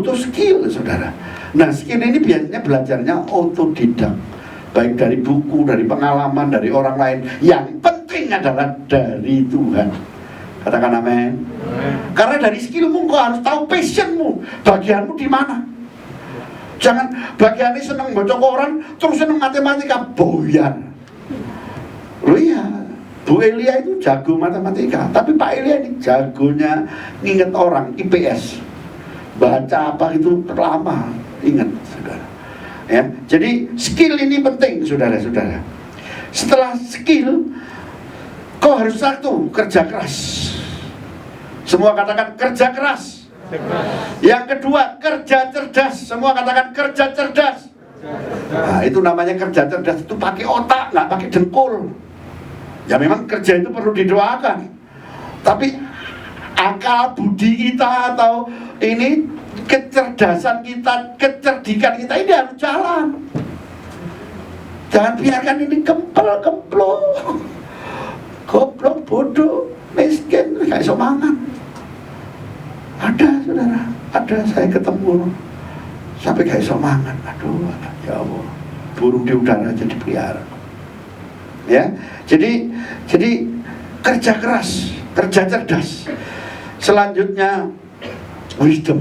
butuh skill, saudara. Nah, skill ini biasanya belajarnya otodidak, baik dari buku, dari pengalaman, dari orang lain. Yang penting adalah dari Tuhan. Katakan amin. Karena dari skillmu kau harus tahu passionmu, bagianmu di mana. Jangan bagiannya seneng baca koran, terus seneng matematika, boyar. Loh iya, Bu Elia itu jago matematika, tapi Pak Elia ini jagonya nginget orang, IPS. Baca apa itu lama, ingat, saudara. Ya, jadi skill ini penting, saudara-saudara. Setelah skill, kau harus satu, kerja keras. Semua katakan kerja keras. Yang kedua, kerja cerdas. Semua katakan kerja cerdas. Nah, itu namanya kerja cerdas, itu pakai otak, nggak pakai dengkul. Ya memang kerja itu perlu didoakan, tapi akal budi kita atau ini kecerdasan kita, kecerdikan kita ini harus jalan. Jangan biarkan ini kempel-kemplo, goblok, bodoh, miskin, gak iso mangan. Ada, saudara, ada, saya ketemu sampai gak iso mangan. Aduh, ya Allah, burung di udara aja dipelihara. Ya, jadi kerja keras, kerja cerdas. Selanjutnya wisdom,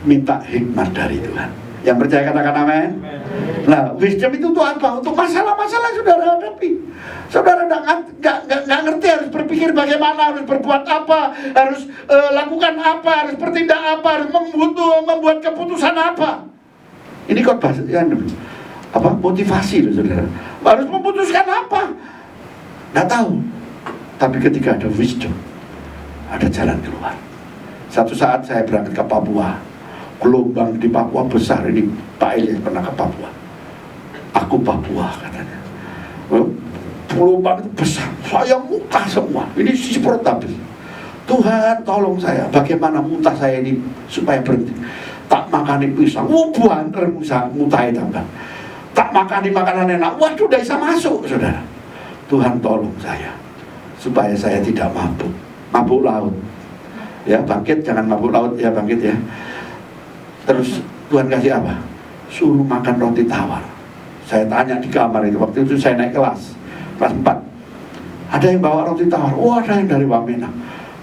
minta hikmat dari Tuhan. Yang percaya katakan amin. Nah, wisdom itu untuk apa? Untuk masalah-masalah saudara hadapi. Saudara nggak ngerti harus berpikir bagaimana, harus berbuat apa, harus lakukan apa, harus bertindak apa, harus membuat keputusan apa. Ini khotbah apa motivasi loh, saudara. Harus memutuskan apa? Nggak tahu. Tapi ketika ada wisdom, ada jalan keluar. Satu saat saya berangkat ke Papua. Gelombang di Papua besar, ini Pak Elias pernah ke Papua. Aku Papua katanya. Gelombang itu besar, saya muntah semua. Ini semprot habis. Tuhan tolong saya, bagaimana muntah saya ini supaya berhenti. Tak makani pisang, buanter muntah tambah. Tak makani makanan enak, waduh udah bisa masuk, saudara. Tuhan tolong saya supaya saya tidak mabuk laut. Ya bangkit, jangan mabuk laut ya, bangkit ya. Terus Tuhan kasih apa? Suruh makan roti tawar. Saya tanya di kamar itu, waktu itu saya naik kelas 4. Ada yang bawa roti tawar? Oh, ada yang dari Wamena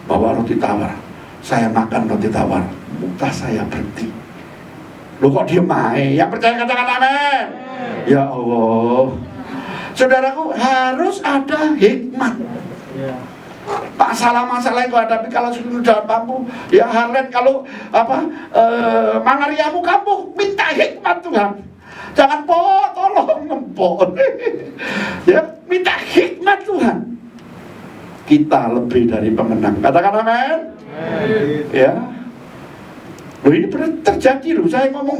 bawa roti tawar. Saya makan roti tawar, muntah saya berhenti. Loh kok diem aja? Yang percaya katakan amin. Ya Allah, saudaraku, harus ada hikmat. Masalah-masalah yang kau hadapi kalau sudah mampu, ya Harlet kalau apa mangariamu kamu minta hikmat Tuhan. Jangan tolong ngempok. Ya, minta hikmat Tuhan. Kita lebih dari pemenang. Katakan amin. Ya. Loh ini benar terjadi loh. Saya ngomong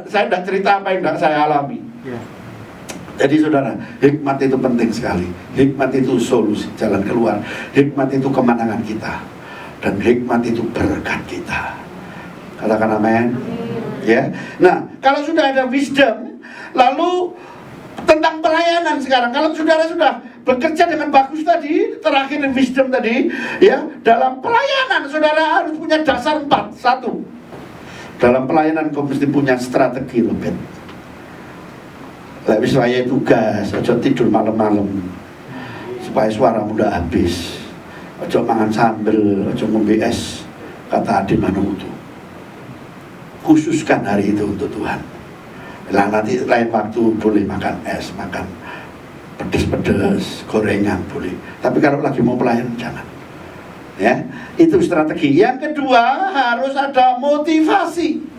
saya tidak cerita apa yang tidak saya alami. Jadi saudara, hikmat itu penting sekali. Hikmat itu solusi, jalan keluar. Hikmat itu kemenangan kita. Dan hikmat itu berkat kita. Katakan amin. Ya. Nah, kalau sudah ada wisdom, lalu tentang pelayanan sekarang. Kalau saudara sudah bekerja dengan bagus tadi, terakhir wisdom tadi, ya, dalam pelayanan saudara harus punya dasar 4. 1. Dalam pelayanan kau mesti punya strategi lebih. Lek wis wayahe tugas, aja tidur malam-malam supaya suaramu ndak habis. Aja mangan sambel, aja ngombe es, kata Adi Manutu. Khususkan hari itu untuk Tuhan. Lah nanti lain waktu boleh makan es, makan pedes-pedes, gorengan boleh. Tapi kalau lagi mau pelayan jangan. Ya, itu strategi. Yang kedua harus ada motivasi.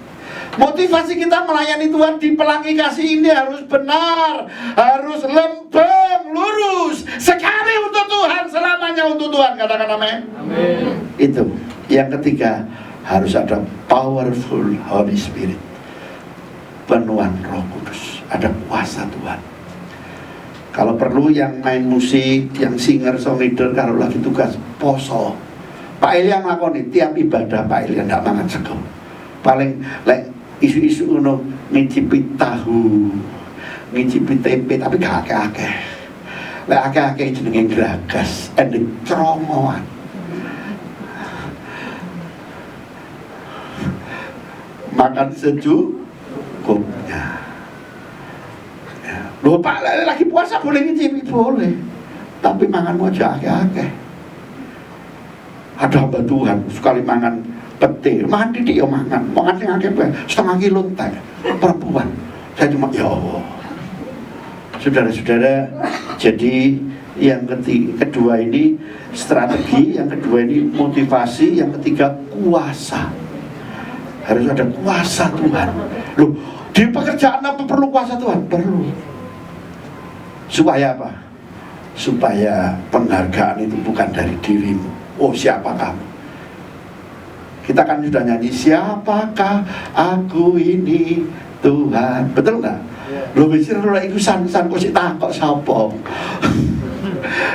Motivasi kita melayani Tuhan di Pelangi Kasih ini harus benar, harus lempeng, lurus, sekali untuk Tuhan, selamanya untuk Tuhan. Katakan amin. Itu. Yang ketiga, harus ada powerful Holy Spirit, penuhan Roh Kudus, ada kuasa Tuhan. Kalau perlu yang main musik, yang singer, song leader, kalau lagi tugas poso, Pak Elia ngelakoni tiap ibadah Pak Elia tidak makan sego. Paling isu-isu uno ngicipi tahu, ngicipi tempe, tapi gak akeh-akeh. Lek akeh-akeh jenenge gragas, ending cerongoan. makan secukupnya. Ya. Loh Pak, lagi puasa boleh ngicipi? Boleh, tapi manganmu aja akeh-akeh. Ada hamba Tuhan sekali mangan pete, mangan titik ya mangan sing akeh setengah kilo entek. Perempuan, saya cuma ya Allah. Saudara-saudara, jadi yang kedua ini strategi, yang kedua ini motivasi, yang ketiga kuasa. Harus ada kuasa Tuhan. Loh, di pekerjaan apa perlu kuasa Tuhan? Perlu. Supaya apa? Supaya penghargaan itu bukan dari dirimu. Oh, siapa kamu? Kita kan sudah nyanyi, siapakah aku ini Tuhan. Betul nggak? Loh, bicara lo itu san-san kok sih takut sapa.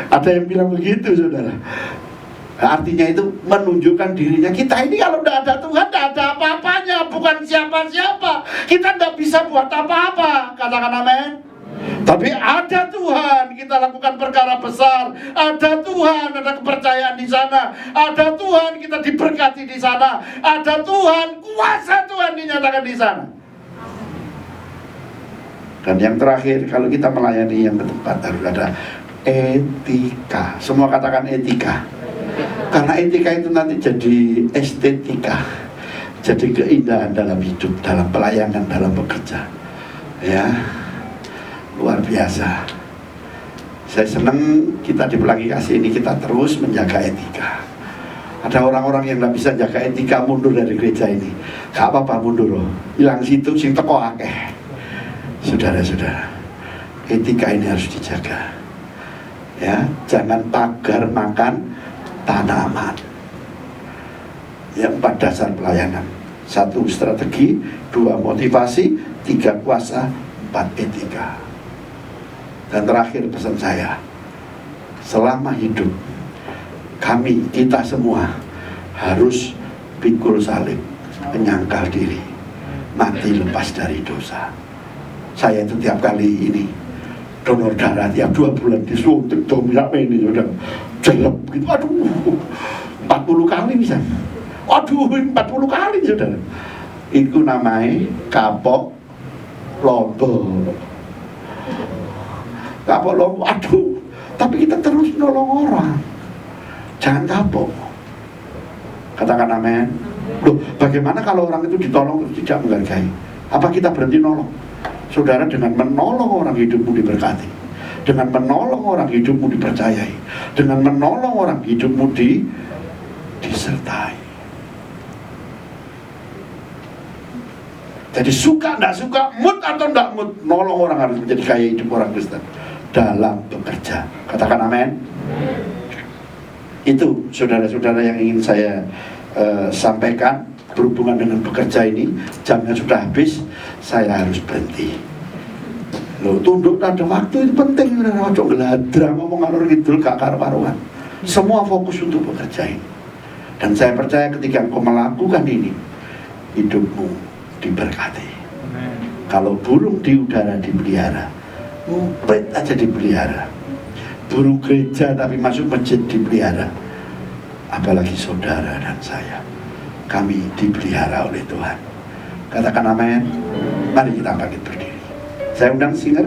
Ada yang bilang begitu, saudara. Artinya itu menunjukkan dirinya. Kita ini kalau tidak ada Tuhan, tidak ada apa-apanya. Bukan siapa-siapa. Kita tidak bisa buat apa-apa. Katakan amin. Tapi ada Tuhan, kita lakukan perkara besar. Ada Tuhan, ada kepercayaan di sana. Ada Tuhan, kita diberkati di sana. Ada Tuhan, kuasa Tuhan dinyatakan di sana. Dan yang terakhir, kalau kita melayani yang keempat, harus ada etika. Semua katakan etika. Karena etika itu nanti jadi estetika, jadi keindahan dalam hidup, dalam pelayanan, dalam bekerja. Ya, luar biasa. Saya senang kita di Pelangi Kasih ini kita terus menjaga etika. Ada orang-orang yang nggak bisa jaga etika, mundur dari gereja ini. Gak apa-apa mundur loh, hilang situ sing teko akeh. Saudara-saudara, etika ini harus dijaga. Ya, jangan pagar makan tanaman. Yang 4 dasar pelayanan. 1 strategi, 2 motivasi, 3 kuasa, 4 etika. Dan terakhir pesan saya, selama hidup kami, kita semua harus pikul salib, menyangkal diri, mati lepas dari dosa. Saya itu tiap kali ini donor darah tiap 2 bulan disuntik dominak ini sudah jelek gitu, aduh 40 kali bisa, aduh 40 kali saudara. Itu namanya kapok lombok. Kapok lombok, aduh. Tapi kita terus nolong orang. Jangan kapok. Katakan amin. Loh, bagaimana kalau orang itu ditolong terus tidak menghargai? Apa kita berhenti nolong? Saudara, dengan menolong orang hidupmu diberkati. Dengan menolong orang hidupmu dipercayai. Dengan menolong orang hidupmu disertai. Jadi suka tidak suka, mood atau tidak mood, nolong orang harus menjadi gaya hidup orang Kristen dalam bekerja. Katakan amin. Itu saudara-saudara yang ingin saya sampaikan berhubungan dengan bekerja ini. Jamnya sudah habis, saya harus berhenti. Loh, tunduk ada waktu itu penting. Ojo geladra ngomong ngalor ngidul gak karu-karuan. Semua fokus untuk bekerja ini. Dan saya percaya ketika engkau melakukan ini, hidupmu diberkati. Kalau burung di udara dipelihara, ngumpet aja dipelihara. Burung gereja tapi masuk masjid dipelihara. Apalagi saudara dan saya, kami dipelihara oleh Tuhan. Katakan amin. Mari kita bangkit berdiri. Saya undang singer.